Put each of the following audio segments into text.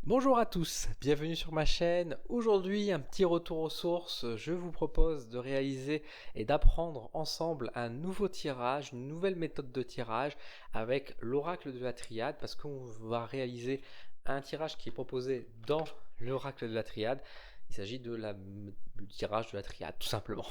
Bonjour à tous, bienvenue sur ma chaîne. Aujourd'hui, un petit retour aux sources. Je vous propose de réaliser et d'apprendre ensemble un nouveau tirage, une nouvelle méthode de tirage avec l'oracle de la triade parce qu'on va réaliser un tirage qui est proposé dans l'oracle de la triade. Il s'agit du tirage de la triade, tout simplement.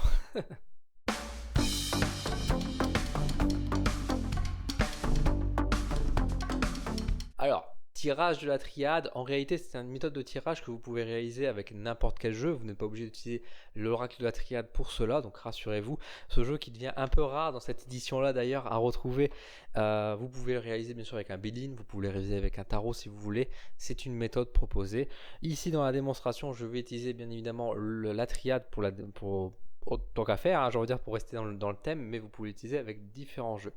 Alors, tirage de la triade, en réalité c'est une méthode de tirage que vous pouvez réaliser avec n'importe quel jeu, vous n'êtes pas obligé d'utiliser l'oracle de la triade pour cela, donc rassurez-vous, ce jeu qui devient un peu rare dans cette édition là d'ailleurs à retrouver, vous pouvez le réaliser bien sûr avec un Bélin, vous pouvez le réaliser avec un tarot si vous voulez, c'est une méthode proposée. Ici dans la démonstration je vais utiliser bien évidemment la triade pour tant qu'à faire, hein, j'ai envie de dire pour rester dans le thème, mais vous pouvez l'utiliser avec différents jeux.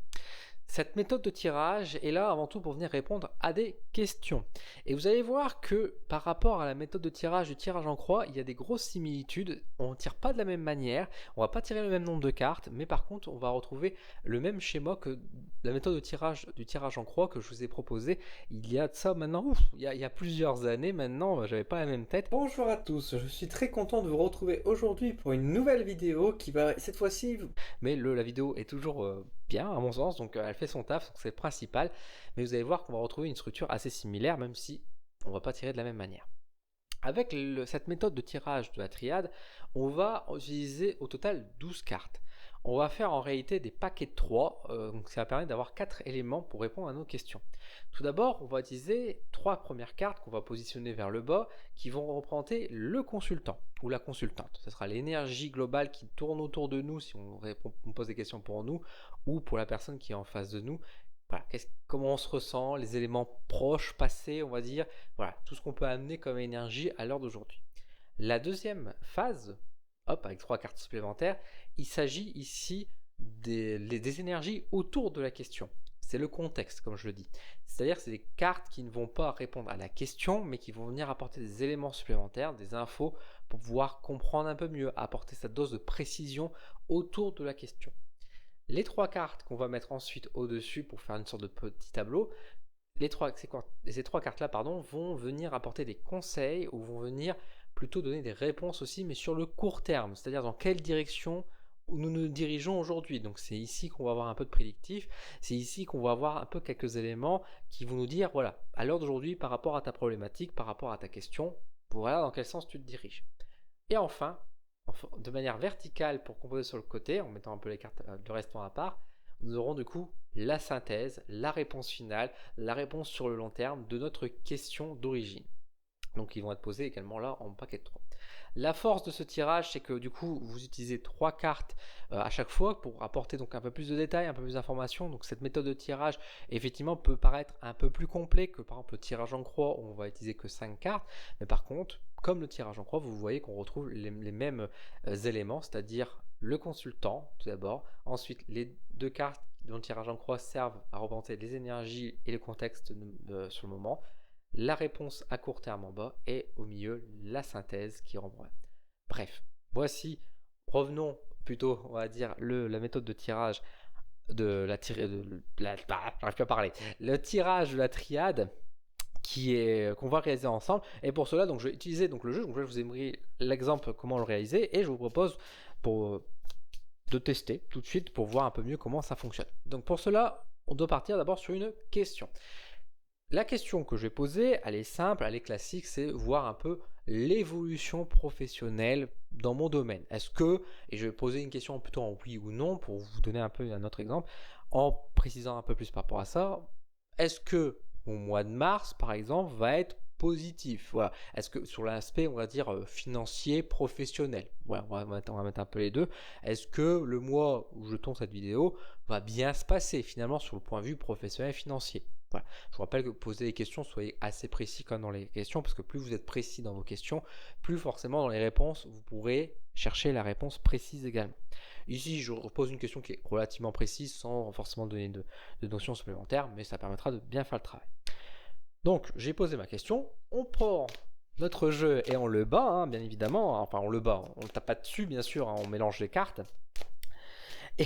Cette méthode de tirage est là avant tout pour venir répondre à des questions. Et vous allez voir que par rapport à la méthode de tirage du tirage en croix, il y a des grosses similitudes. On ne tire pas de la même manière, on ne va pas tirer le même nombre de cartes, mais par contre on va retrouver le même schéma que la méthode de tirage du tirage en croix que je vous ai proposé il y a de ça maintenant, il y a plusieurs années maintenant, j'avais pas la même tête. Bonjour à tous, je suis très content de vous retrouver aujourd'hui pour une nouvelle vidéo qui va cette fois-ci... Mais la vidéo est toujours bien à mon sens, donc elle fait son taf, donc c'est le principal. Mais vous allez voir qu'on va retrouver une structure assez similaire, même si on ne va pas tirer de la même manière. Avec cette méthode de tirage de la triade, on va utiliser au total 12 cartes. On va faire en réalité des paquets de 3, donc ça va permettre d'avoir 4 éléments pour répondre à nos questions. Tout d'abord, on va utiliser 3 premières cartes qu'on va positionner vers le bas, qui vont représenter le consultant ou la consultante. Ce sera l'énergie globale qui tourne autour de nous si on pose des questions pour nous, ou pour la personne qui est en face de nous. Voilà, comment on se ressent, les éléments proches, passés, on va dire, voilà, tout ce qu'on peut amener comme énergie à l'heure d'aujourd'hui. La deuxième phase, hop, avec 3 cartes supplémentaires, il s'agit ici des énergies autour de la question. C'est le contexte, comme je le dis. C'est-à-dire que c'est des cartes qui ne vont pas répondre à la question, mais qui vont venir apporter des éléments supplémentaires, des infos, pour pouvoir comprendre un peu mieux, apporter cette dose de précision autour de la question. Les 3 cartes qu'on va mettre ensuite au-dessus pour faire une sorte de petit tableau, ces trois cartes-là vont venir apporter des conseils ou vont venir plutôt donner des réponses aussi, mais sur le court terme, c'est-à-dire dans quelle direction nous nous dirigeons aujourd'hui. Donc c'est ici qu'on va avoir un peu de prédictif, c'est ici qu'on va avoir un peu quelques éléments qui vont nous dire, voilà, à l'heure d'aujourd'hui, par rapport à ta problématique, par rapport à ta question, voilà dans quel sens tu te diriges. Et enfin, de manière verticale pour composer sur le côté, en mettant un peu les cartes de restant à part, nous aurons du coup la synthèse, la réponse finale, la réponse sur le long terme de notre question d'origine. Donc ils vont être posés également là en paquet de 3. La force de ce tirage, c'est que du coup vous utilisez 3 cartes à chaque fois pour apporter donc un peu plus de détails, un peu plus d'informations. Donc cette méthode de tirage effectivement peut paraître un peu plus complet que par exemple le tirage en croix où on va utiliser que 5 cartes. Mais par contre, comme le tirage en croix, vous voyez qu'on retrouve les mêmes éléments, c'est-à-dire le consultant tout d'abord, ensuite les 2 cartes dont le tirage en croix servent à représenter les énergies et le contexte sur le moment, la réponse à court terme en bas et au milieu la synthèse qui renvoie. Bref, voici, revenons plutôt, on va dire, la méthode de tirage j'arrive plus à parler, le tirage de la triade qu'on va réaliser ensemble. Et pour cela, donc je vais utiliser donc le jeu. Donc je vous ai mis l'exemple comment le réaliser et je vous propose de tester tout de suite pour voir un peu mieux comment ça fonctionne. Donc pour cela, on doit partir d'abord sur une question. La question que je vais poser, elle est simple, elle est classique, c'est voir un peu l'évolution professionnelle dans mon domaine. Est-ce que, et je vais poser une question plutôt en oui ou non pour vous donner un peu un autre exemple, en précisant un peu plus par rapport à ça, est-ce que mon mois de mars, par exemple, va être positif? Voilà. Est-ce que sur l'aspect, on va dire, financier, professionnel, voilà, on va mettre un peu les deux. Est-ce que le mois où je tourne cette vidéo va bien se passer finalement sur le point de vue professionnel et financier? Voilà. Je vous rappelle que poser des questions, soyez assez précis quand même dans les questions, parce que plus vous êtes précis dans vos questions, plus forcément dans les réponses, vous pourrez chercher la réponse précise également. Ici, je pose une question qui est relativement précise, sans forcément donner de notions supplémentaires, mais ça permettra de bien faire le travail. Donc, j'ai posé ma question, on prend notre jeu et on le bat, hein, bien évidemment, enfin on le bat, on ne tape pas dessus bien sûr, hein, on mélange les cartes.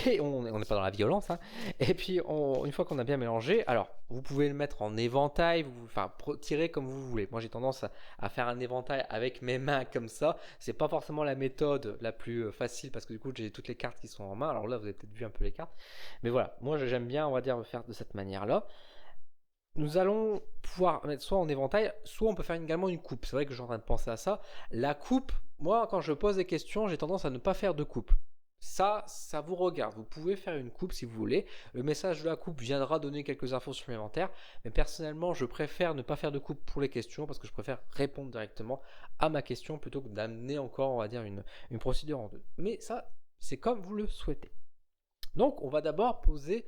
Et on n'est pas dans la violence, hein. Et puis une fois qu'on a bien mélangé, alors vous pouvez le mettre en éventail, enfin tirer comme vous voulez. Moi j'ai tendance à faire un éventail avec mes mains comme ça. C'est pas forcément la méthode la plus facile parce que du coup j'ai toutes les cartes qui sont en main. Alors là vous avez peut-être vu un peu les cartes, mais voilà, moi j'aime bien, on va dire, le faire de cette manière-là. Nous allons pouvoir mettre soit en éventail, soit on peut faire également une coupe. C'est vrai que je suis en train de penser à ça. La coupe, moi quand je pose des questions, j'ai tendance à ne pas faire de coupe. Ça vous regarde. Vous pouvez faire une coupe si vous voulez. Le message de la coupe viendra donner quelques infos supplémentaires. Mais personnellement, je préfère ne pas faire de coupe pour les questions parce que je préfère répondre directement à ma question plutôt que d'amener encore, on va dire, une procédure en deux. Mais ça, c'est comme vous le souhaitez. Donc, on va d'abord poser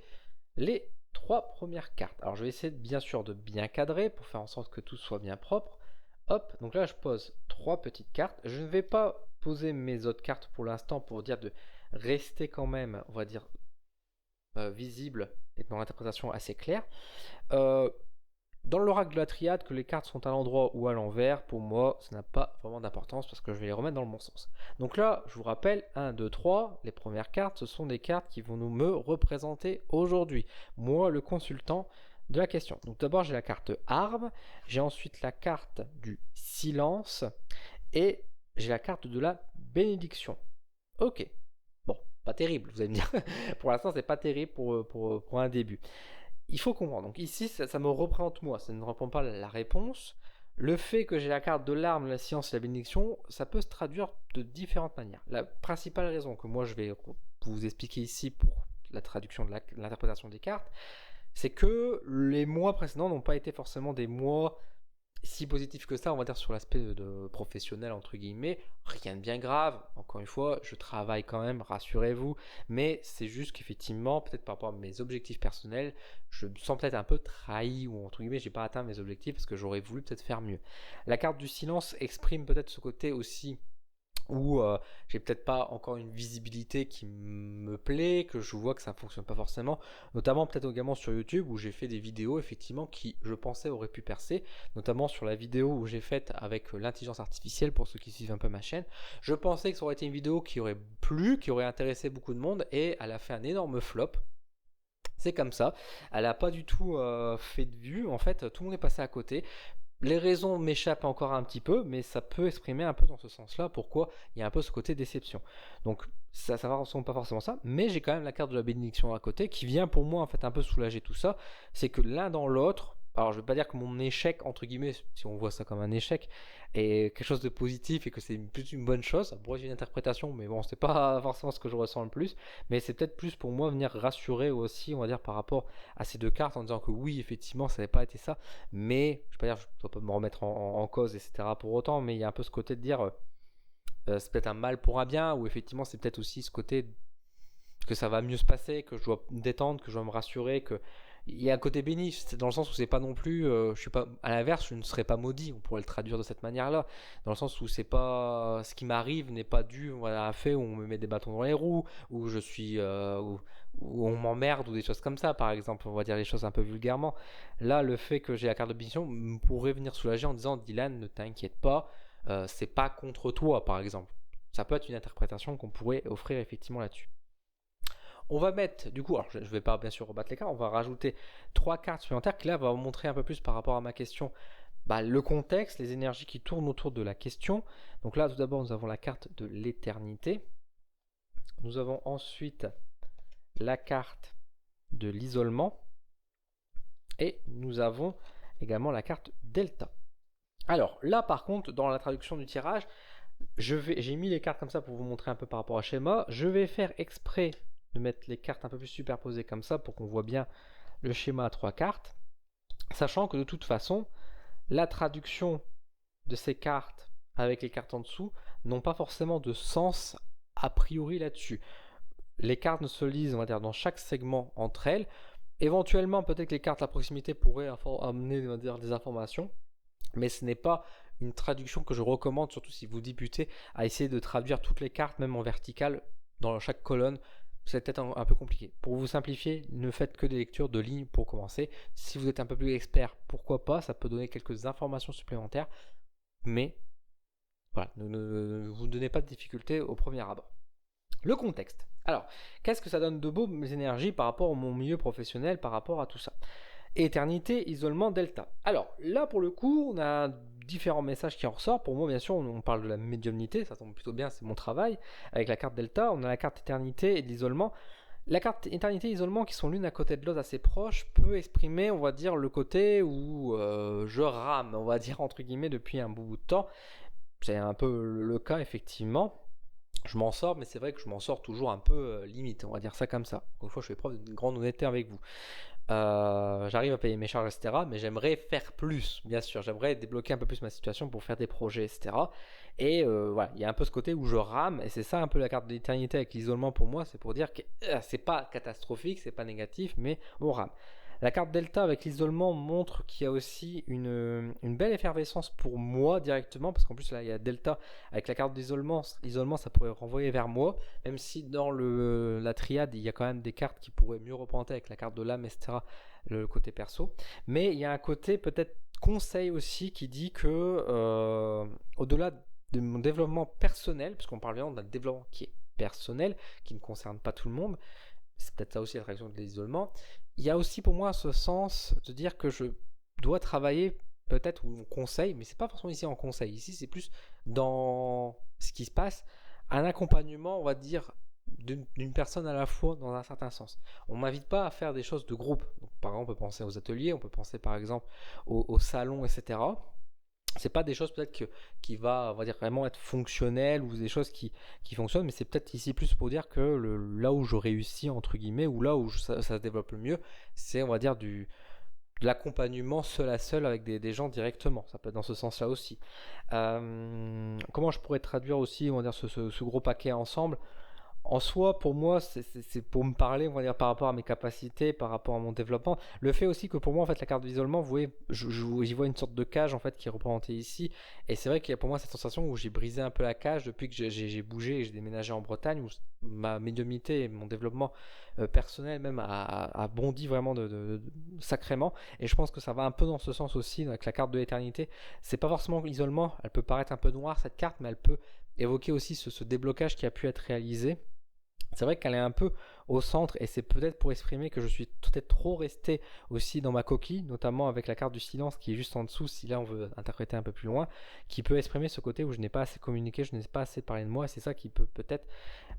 les 3 premières cartes. Alors, je vais essayer bien sûr de bien cadrer pour faire en sorte que tout soit bien propre. Hop, donc là, je pose 3 petites cartes. Je ne vais pas poser mes autres cartes pour l'instant pour dire de rester quand même, on va dire, visible et dans l'interprétation assez claire. Dans l'oracle de la triade, que les cartes sont à l'endroit ou à l'envers, pour moi, ça n'a pas vraiment d'importance parce que je vais les remettre dans le bon sens. Donc là, je vous rappelle, 1, 2, 3, les premières cartes, ce sont des cartes qui vont me représenter aujourd'hui. Moi, le consultant de la question. Donc d'abord, j'ai la carte arme, j'ai ensuite la carte du silence et j'ai la carte de la bénédiction. Ok. Bon, pas terrible, vous allez me dire. Pour l'instant, c'est pas terrible pour un début. Il faut comprendre. Donc ici, ça me représente moi. Ça ne reprend pas la réponse. Le fait que j'ai la carte de l'arme, la science et la bénédiction, ça peut se traduire de différentes manières. La principale raison que moi je vais vous expliquer ici pour la traduction de l'interprétation des cartes, c'est que les mois précédents n'ont pas été forcément des mois si positif que ça, on va dire, sur l'aspect de professionnel, entre guillemets. Rien de bien grave. Encore une fois, je travaille quand même, rassurez-vous. Mais c'est juste qu'effectivement, peut-être par rapport à mes objectifs personnels, je me sens peut-être un peu trahi ou entre guillemets, j'ai pas atteint mes objectifs parce que j'aurais voulu peut-être faire mieux. La carte du silence exprime peut-être ce côté aussi où j'ai peut-être pas encore une visibilité qui me plaît, que je vois que ça fonctionne pas forcément, notamment peut-être également sur YouTube où j'ai fait des vidéos effectivement qui je pensais auraient pu percer, notamment sur la vidéo où j'ai faite avec l'intelligence artificielle pour ceux qui suivent un peu ma chaîne. Je pensais que ça aurait été une vidéo qui aurait plu, qui aurait intéressé beaucoup de monde et elle a fait un énorme flop. C'est comme ça, elle n'a pas du tout fait de vue, en fait tout le monde est passé à côté. Les raisons m'échappent encore un petit peu, mais ça peut exprimer un peu dans ce sens-là pourquoi il y a un peu ce côté déception. Donc ça ne va pas forcément ça, mais j'ai quand même la carte de la bénédiction à côté qui vient pour moi en fait un peu soulager tout ça. C'est que l'un dans l'autre, alors je ne vais pas dire que mon échec, entre guillemets, si on voit ça comme un échec, est quelque chose de positif et que c'est plus une bonne chose. Ça pourrait être une interprétation, mais bon, c'est pas forcément ce que je ressens le plus. Mais c'est peut-être plus pour moi venir rassurer aussi, on va dire, par rapport à ces deux cartes en disant que oui, effectivement, ça n'avait pas été ça. Mais je ne vais pas dire, je ne dois pas me remettre en cause, etc. pour autant, mais il y a un peu ce côté de dire c'est peut-être un mal pour un bien, ou effectivement, c'est peut-être aussi ce côté que ça va mieux se passer, que je dois me détendre, que je dois me rassurer, que il y a un côté béni, dans le sens où c'est pas non plus, je suis pas, à l'inverse, je ne serais pas maudit, on pourrait le traduire de cette manière-là, dans le sens où c'est pas, ce qui m'arrive n'est pas dû à un fait où on me met des bâtons dans les roues, où je suis, où on m'emmerde ou des choses comme ça, par exemple, on va dire les choses un peu vulgairement. Là, le fait que j'ai la carte de bénédiction pourrait venir soulager en disant, Dylan, ne t'inquiète pas, c'est pas contre toi, par exemple. Ça peut être une interprétation qu'on pourrait offrir effectivement là-dessus. On va mettre, du coup, alors je ne vais pas bien sûr rebattre les cartes, on va rajouter 3 cartes supplémentaires qui là va vous montrer un peu plus par rapport à ma question le contexte, les énergies qui tournent autour de la question. Donc là, tout d'abord, nous avons la carte de l'éternité. Nous avons ensuite la carte de l'isolement. Et nous avons également la carte delta. Alors là, par contre, dans la traduction du tirage, j'ai mis les cartes comme ça pour vous montrer un peu par rapport au schéma. Je vais faire exprès de mettre les cartes un peu plus superposées comme ça pour qu'on voit bien le schéma à 3 cartes, sachant que de toute façon la traduction de ces cartes avec les cartes en dessous n'ont pas forcément de sens a priori là-dessus. Les cartes ne se lisent, on va dire, dans chaque segment entre elles. Éventuellement, peut-être que les cartes à proximité pourraient amener, on va dire, des informations, mais ce n'est pas une traduction que je recommande, surtout si vous débutez, à essayer de traduire toutes les cartes, même en verticale, dans chaque colonne. C'est peut-être un peu compliqué. Pour vous simplifier, ne faites que des lectures de lignes pour commencer. Si vous êtes un peu plus expert, pourquoi pas, ça peut donner quelques informations supplémentaires, mais voilà, ne vous donnez pas de difficulté au premier abord. Le contexte. Alors, qu'est-ce que ça donne de beau mes énergies par rapport à mon milieu professionnel, par rapport à tout ça? Éternité, isolement, delta. Alors là, pour le coup, on a différents messages qui en ressortent. Pour moi, bien sûr, on parle de la médiumnité, ça tombe plutôt bien, c'est mon travail. Avec la carte delta, on a la carte éternité et de l'isolement. La carte éternité et isolement, qui sont l'une à côté de l'autre assez proches, peut exprimer, on va dire, le côté où je rame, on va dire, entre guillemets, depuis un bout de temps. C'est un peu le cas, effectivement. Je m'en sors, mais c'est vrai que je m'en sors toujours un peu limite, on va dire ça comme ça. Une fois, je fais preuve d'une grande honnêteté avec vous. J'arrive à payer mes charges, etc. Mais j'aimerais faire plus, bien sûr. J'aimerais débloquer un peu plus ma situation pour faire des projets, etc. Et voilà, il y a un peu ce côté où je rame, et c'est ça un peu la carte de l'éternité avec l'isolement pour moi, c'est pour dire que c'est pas catastrophique, c'est pas négatif, mais on rame. La carte Delta avec l'isolement montre qu'il y a aussi une belle effervescence pour moi directement, parce qu'en plus là il y a Delta avec la carte d'isolement, l'isolement ça pourrait renvoyer vers moi, même si dans la triade il y a quand même des cartes qui pourraient mieux représenter avec la carte de l'âme, etc., le côté perso. Mais il y a un côté peut-être conseil aussi qui dit que au-delà de mon développement personnel, parce qu'on parle bien d'un développement qui est personnel, qui ne concerne pas tout le monde, c'est peut-être ça aussi la traduction de l'isolement, il y a aussi pour moi ce sens de dire que je dois travailler peut-être, ou on conseille, mais c'est pas forcément ici en conseil, ici c'est plus dans ce qui se passe, un accompagnement, on va dire, d'une personne à la fois dans un certain sens. On m'invite pas à faire des choses de groupe. Donc, par exemple, on peut penser aux ateliers, on peut penser par exemple au salon, etc. C'est pas des choses peut-être qui va, on va dire, vraiment être fonctionnelles ou des choses qui fonctionnent, mais c'est peut-être ici plus pour dire que là où je réussis entre guillemets, ou là où ça se développe le mieux, c'est, on va dire, de l'accompagnement seul à seul avec des gens directement. Ça peut être dans ce sens-là aussi. Comment je pourrais traduire aussi, on va dire, ce gros paquet ensemble? En soi, pour moi, c'est pour me parler, on va dire, par rapport à mes capacités, par rapport à mon développement. Le fait aussi que pour moi, en fait, la carte d'isolement, vous voyez, j'y vois une sorte de cage, en fait, qui est représentée ici. Et c'est vrai qu'il y a pour moi cette sensation où j'ai brisé un peu la cage depuis que j'ai bougé et j'ai déménagé en Bretagne, où ma médiumnité et mon développement personnel même a bondi vraiment sacrément. Et je pense que ça va un peu dans ce sens aussi, avec la carte de l'éternité. C'est pas forcément l'isolement, elle peut paraître un peu noire, cette carte, mais elle peut évoquer aussi ce déblocage qui a pu être réalisé. C'est vrai qu'elle est un peu au centre, et c'est peut-être pour exprimer que je suis peut-être trop resté aussi dans ma coquille, notamment avec la carte du silence qui est juste en dessous, si là on veut interpréter un peu plus loin, qui peut exprimer ce côté où je n'ai pas assez communiqué, je n'ai pas assez parlé de moi, et c'est ça qui peut peut-être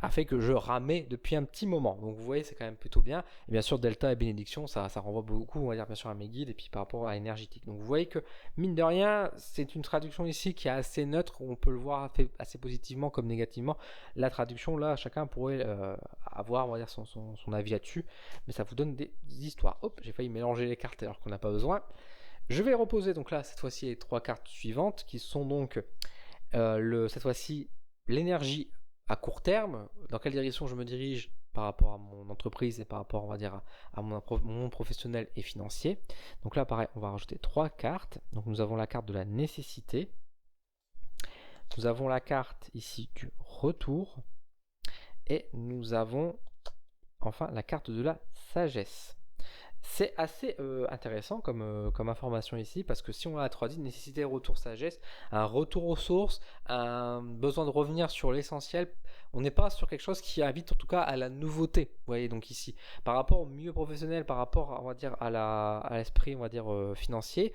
a fait que je ramais depuis un petit moment. Donc vous voyez, c'est quand même plutôt bien. Et bien sûr, Delta et bénédiction, ça renvoie beaucoup, on va dire, bien sûr, à mes guides, et puis par rapport à énergétique. Donc vous voyez que, mine de rien, c'est une traduction ici qui est assez neutre, on peut le voir assez positivement comme négativement. La traduction, là, chacun pourrait avoir, on va dire, son avis là-dessus, mais ça vous donne des histoires. Hop, j'ai failli mélanger les cartes alors qu'on n'a pas besoin. Je vais reposer donc là, cette fois-ci, les trois cartes suivantes, qui sont donc, cette fois-ci, l'énergie à court terme, dans quelle direction je me dirige par rapport à mon entreprise et par rapport, on va dire, à mon monde professionnel et financier. Donc là, pareil, on va rajouter trois cartes. Donc nous avons la carte de la nécessité, nous avons la carte ici du retour, et nous avons enfin la carte de la sagesse. C'est assez intéressant comme information ici, parce que si on a la 3D, nécessité, retour, sagesse, un retour aux sources, un besoin de revenir sur l'essentiel, on n'est pas sur quelque chose qui invite en tout cas à la nouveauté. Vous voyez, donc ici, par rapport au milieu professionnel, par rapport, on va dire, à l'esprit, on va dire, financier,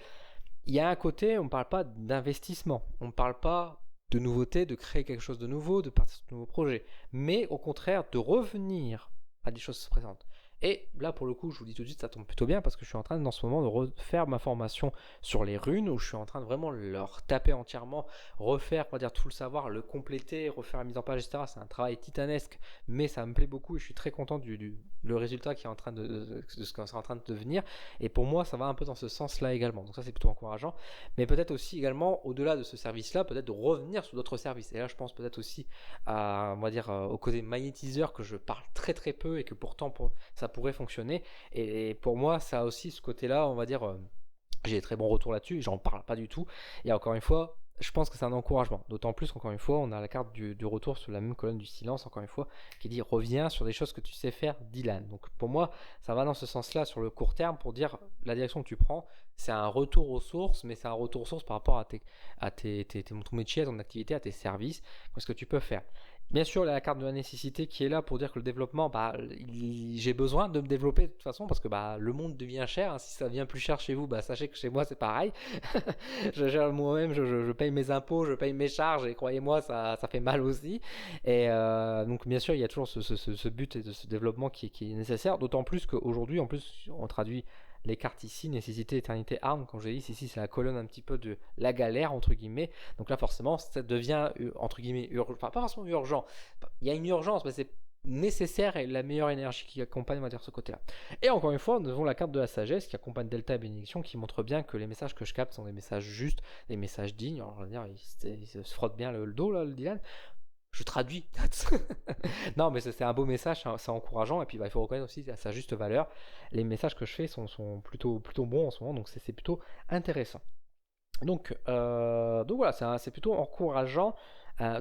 il y a un côté, on ne parle pas d'investissement, on ne parle pas de nouveauté, de créer quelque chose de nouveau, de partir sur de nouveaux projets, mais au contraire de revenir à des choses présentes. Et là, pour le coup, je vous dis tout de suite, ça tombe plutôt bien, parce que je suis en train, dans ce moment, de refaire ma formation sur les runes, où je suis en train de vraiment leur taper entièrement, refaire, on va dire, tout le savoir, le compléter, refaire la mise en page, etc. C'est un travail titanesque, mais ça me plaît beaucoup, et je suis très content le résultat qui est en train de ce qu'on est en train de devenir. Et pour moi, ça va un peu dans ce sens-là également. Donc ça, c'est plutôt encourageant. Mais peut-être aussi également, au-delà de ce service-là, peut-être de revenir sur d'autres services. Et là, je pense peut-être aussi on va dire, au côté magnétiseur, que je parle très très peu, et que pourtant ça pourrait fonctionner. Et pour moi, ça a aussi ce côté-là, on va dire, j'ai des très bons retours là-dessus, j'en parle pas du tout. Et encore une fois, je pense que c'est un encouragement. D'autant plus qu'encore une fois, on a la carte du retour sur la même colonne du silence, encore une fois, qui dit reviens sur des choses que tu sais faire, Dylan. Donc pour moi, ça va dans ce sens-là sur le court terme, pour dire la direction que tu prends, c'est un retour aux sources, mais c'est un retour aux sources par rapport à ton métier, à ton activité, à tes services, ce que tu peux faire. Bien sûr, la carte de la nécessité qui est là pour dire que le développement, j'ai besoin de me développer de toute façon parce que le monde devient cher, hein. Si ça devient plus cher chez vous, sachez que chez moi c'est pareil. Je gère moi-même, je paye mes impôts, je paye mes charges et croyez-moi, ça fait mal aussi. Et donc bien sûr, il y a toujours ce but et de ce développement qui est nécessaire, d'autant plus qu'aujourd'hui, en plus, on traduit les cartes ici, nécessité, éternité, arme, quand j'ai dit, ici c'est la colonne un petit peu de la galère, entre guillemets. Donc là, forcément, ça devient, entre guillemets, enfin pas forcément urgent. Il y a une urgence, mais c'est nécessaire et la meilleure énergie qui accompagne, on va dire, ce côté-là. Et encore une fois, nous avons la carte de la sagesse qui accompagne Delta et Bénédiction, qui montre bien que les messages que je capte sont des messages justes, des messages dignes. Alors, on va dire, il se frotte bien le dos, là, le Dylan. Je traduis. Non, mais c'est un beau message, c'est encourageant. Et puis, il faut reconnaître aussi à sa juste valeur. Les messages que je fais sont plutôt bons en ce moment, donc c'est plutôt intéressant. Donc voilà, c'est plutôt encourageant.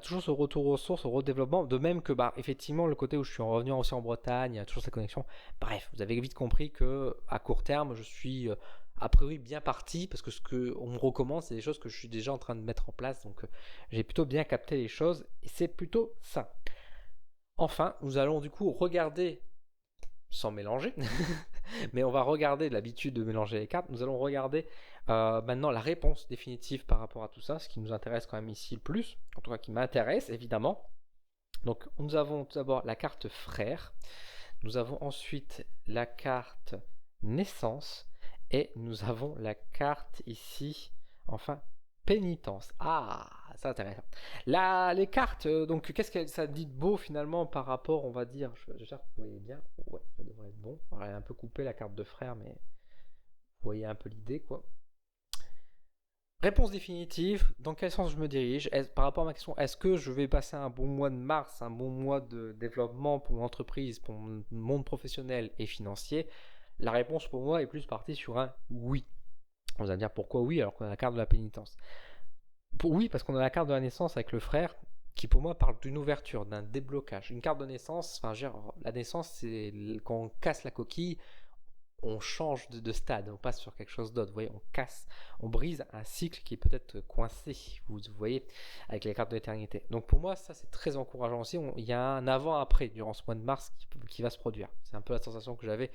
Toujours ce retour aux sources, au redéveloppement, de même que effectivement le côté où je suis revenu aussi en Bretagne, il y a toujours cette connexion. Bref, vous avez vite compris que à court terme, je suis a priori bien parti parce que ce qu'on me recommande, c'est des choses que je suis déjà en train de mettre en place. Donc j'ai plutôt bien capté les choses et c'est plutôt ça. Enfin, nous allons du coup regarder sans mélanger, mais on va regarder l'habitude de mélanger les cartes. Nous allons regarder maintenant la réponse définitive par rapport à tout ça, ce qui nous intéresse quand même ici le plus, en tout cas qui m'intéresse évidemment. Donc nous avons tout d'abord la carte frère, nous avons ensuite la carte naissance, et nous avons la carte ici, enfin, pénitence. Ah, c'est intéressant. Là, les cartes, donc qu'est-ce que ça dit de beau finalement par rapport, on va dire, j'espère que vous voyez bien, ouais, ça devrait être bon. Alors, elle est un peu coupée la carte de frère, mais vous voyez un peu l'idée, quoi. Réponse définitive, dans quel sens je me dirige par rapport à ma question, est-ce que je vais passer un bon mois de mars, un bon mois de développement pour mon entreprise, pour mon monde professionnel et financier? La réponse pour moi est plus partie sur un oui. On va dire pourquoi oui alors qu'on a la carte de la pénitence. Oui, parce qu'on a la carte de la naissance avec le frère qui pour moi parle d'une ouverture, d'un déblocage. Une carte de naissance, la naissance c'est quand on casse la coquille, on change de stade, on passe sur quelque chose d'autre. Vous voyez, on casse, on brise un cycle qui est peut-être coincé, vous voyez, avec les cartes de l'éternité. Donc pour moi, ça c'est très encourageant aussi. Il y a un avant-après durant ce mois de mars qui va se produire. C'est un peu la sensation que j'avais.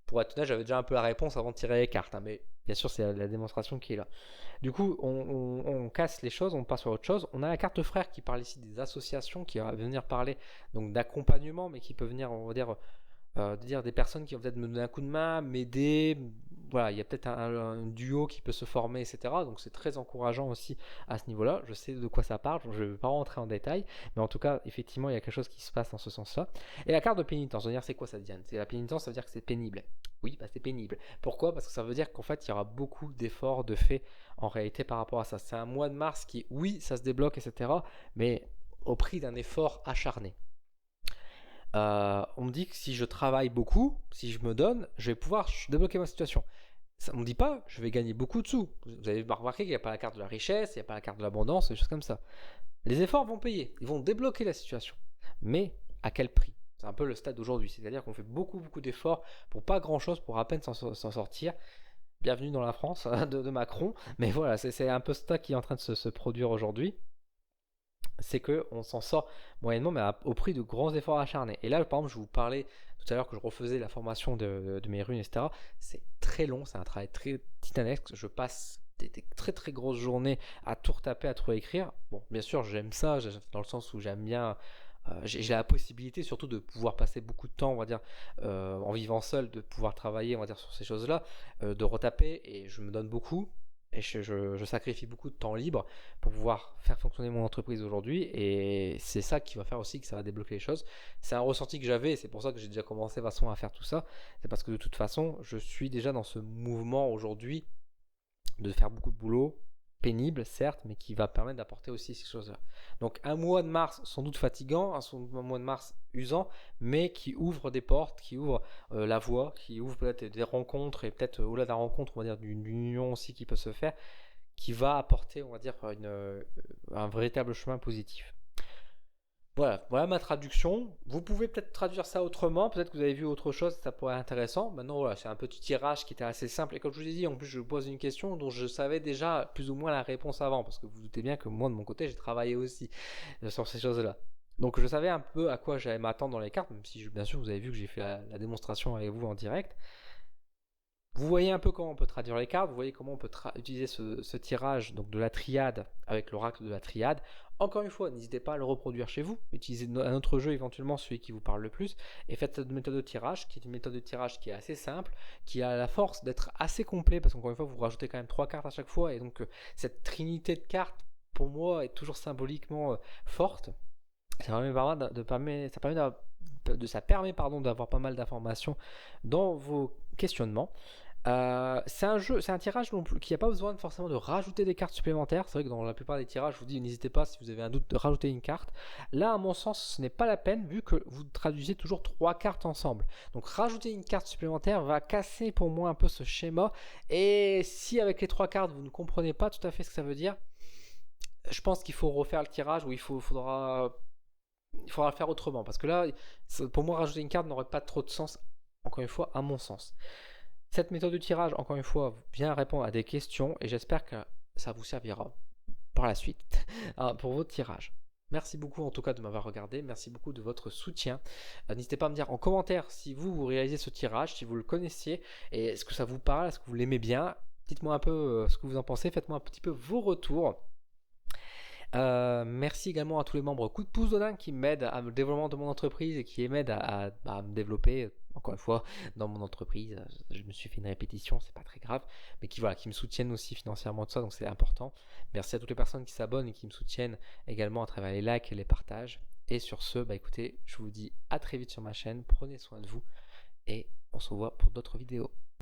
Pour être honnête, j'avais déjà un peu la réponse avant de tirer les cartes, hein, mais bien sûr, c'est la démonstration qui est là. Du coup, on casse les choses, on passe sur autre chose. On a la carte frère qui parle ici des associations, qui va venir parler donc d'accompagnement, mais qui peut venir, on va dire, de dire des personnes qui vont peut-être me donner un coup de main, m'aider. Voilà, il y a peut-être un duo qui peut se former, etc. Donc c'est très encourageant aussi à ce niveau-là. Je sais de quoi ça parle, je ne vais pas rentrer en détail, mais en tout cas, effectivement, il y a quelque chose qui se passe dans ce sens-là. Et la carte de pénitence, ça veut dire c'est quoi ça, Diane? C'est la pénitence, ça veut dire que c'est pénible. Oui, c'est pénible. Pourquoi? Parce que ça veut dire qu'en fait, il y aura beaucoup d'efforts de fait en réalité par rapport à ça. C'est un mois de mars qui, oui, ça se débloque, etc., mais au prix d'un effort acharné. On me dit que si je travaille beaucoup, si je me donne, je vais pouvoir débloquer ma situation. Ça, on ne me dit pas, je vais gagner beaucoup de sous. Vous avez remarqué qu'il n'y a pas la carte de la richesse, il n'y a pas la carte de l'abondance, des choses comme ça. Les efforts vont payer, ils vont débloquer la situation. Mais à quel prix? C'est un peu le stade d'aujourd'hui, c'est-à-dire qu'on fait beaucoup d'efforts pour pas grand-chose, pour à peine s'en sortir. Bienvenue dans la France de Macron, mais voilà, c'est un peu ça qui est en train de se produire aujourd'hui. C'est qu'on s'en sort moyennement, mais au prix de grands efforts acharnés. Et là, par exemple, je vous parlais tout à l'heure que je refaisais la formation de mes runes, etc. C'est très long, c'est un travail très titanesque. Je passe des très grosses journées à tout retaper, à tout réécrire. Bon, bien sûr, j'aime ça, dans le sens où j'aime bien. J'ai la possibilité surtout de pouvoir passer beaucoup de temps, on va dire, en vivant seul, de pouvoir travailler, on va dire, sur ces choses-là, de retaper, et je me donne beaucoup. Et je sacrifie beaucoup de temps libre pour pouvoir faire fonctionner mon entreprise aujourd'hui, et c'est ça qui va faire aussi que ça va débloquer les choses. C'est un ressenti que j'avais, et c'est pour ça que j'ai déjà commencé de façon à faire tout ça. C'est parce que de toute façon, je suis déjà dans ce mouvement aujourd'hui de faire beaucoup de boulot, pénible certes, mais qui va permettre d'apporter aussi ces choses-là. Donc un mois de mars sans doute fatigant, un mois de mars usant, mais qui ouvre des portes, qui ouvre la voie, qui ouvre peut-être des rencontres, et peut-être au-delà de la rencontre, on va dire d'une union aussi qui peut se faire, qui va apporter, on va dire, un véritable chemin positif. Voilà ma traduction. Vous pouvez peut-être traduire ça autrement, peut-être que vous avez vu autre chose, ça pourrait être intéressant. Maintenant, voilà, c'est un petit tirage qui était assez simple. Et comme je vous ai dit, en plus, je vous pose une question dont je savais déjà plus ou moins la réponse avant, parce que vous vous doutez bien que moi, de mon côté, j'ai travaillé aussi sur ces choses-là. Donc je savais un peu à quoi j'allais m'attendre dans les cartes, même si bien sûr vous avez vu que j'ai fait la démonstration avec vous en direct. Vous voyez un peu comment on peut traduire les cartes, vous voyez comment on peut utiliser ce tirage donc de la triade avec l'oracle de la triade. Encore une fois, n'hésitez pas à le reproduire chez vous, utilisez un autre jeu éventuellement, celui qui vous parle le plus, et faites cette méthode de tirage, qui est une méthode de tirage qui est assez simple, qui a la force d'être assez complet, parce qu'encore une fois, vous rajoutez quand même 3 cartes à chaque fois, et donc cette trinité de cartes, pour moi, est toujours symboliquement forte. Ça permet d'avoir pas mal d'informations dans vos questionnements. C'est un tirage qui n'a pas besoin forcément de rajouter des cartes supplémentaires. C'est vrai que dans la plupart des tirages, je vous dis, n'hésitez pas si vous avez un doute de rajouter une carte. Là, à mon sens, ce n'est pas la peine vu que vous traduisez toujours 3 cartes ensemble. Donc rajouter une carte supplémentaire va casser pour moi un peu ce schéma. Et si avec les 3 cartes, vous ne comprenez pas tout à fait ce que ça veut dire, je pense qu'il faut refaire le tirage ou il faudra le faire autrement. Parce que là, pour moi, rajouter une carte n'aurait pas trop de sens, encore une fois, à mon sens. Cette méthode de tirage, encore une fois, vient répondre à des questions et j'espère que ça vous servira par la suite pour votre tirage. Merci beaucoup en tout cas de m'avoir regardé, merci beaucoup de votre soutien. N'hésitez pas à me dire en commentaire si vous réalisez ce tirage, si vous le connaissiez et est-ce que ça vous parle, est-ce que vous l'aimez bien. Dites-moi un peu ce que vous en pensez, faites-moi un petit peu vos retours. Merci également à tous les membres Coup de pouce Dodin qui m'aident à le développement de mon entreprise et qui m'aident à me développer encore une fois dans mon entreprise. Je me suis fait une répétition, c'est pas très grave, mais qui me soutiennent aussi financièrement de ça, donc c'est important. Merci à toutes les personnes qui s'abonnent et qui me soutiennent également à travers les likes et les partages. Et sur ce, écoutez, je vous dis à très vite sur ma chaîne, prenez soin de vous et on se revoit pour d'autres vidéos.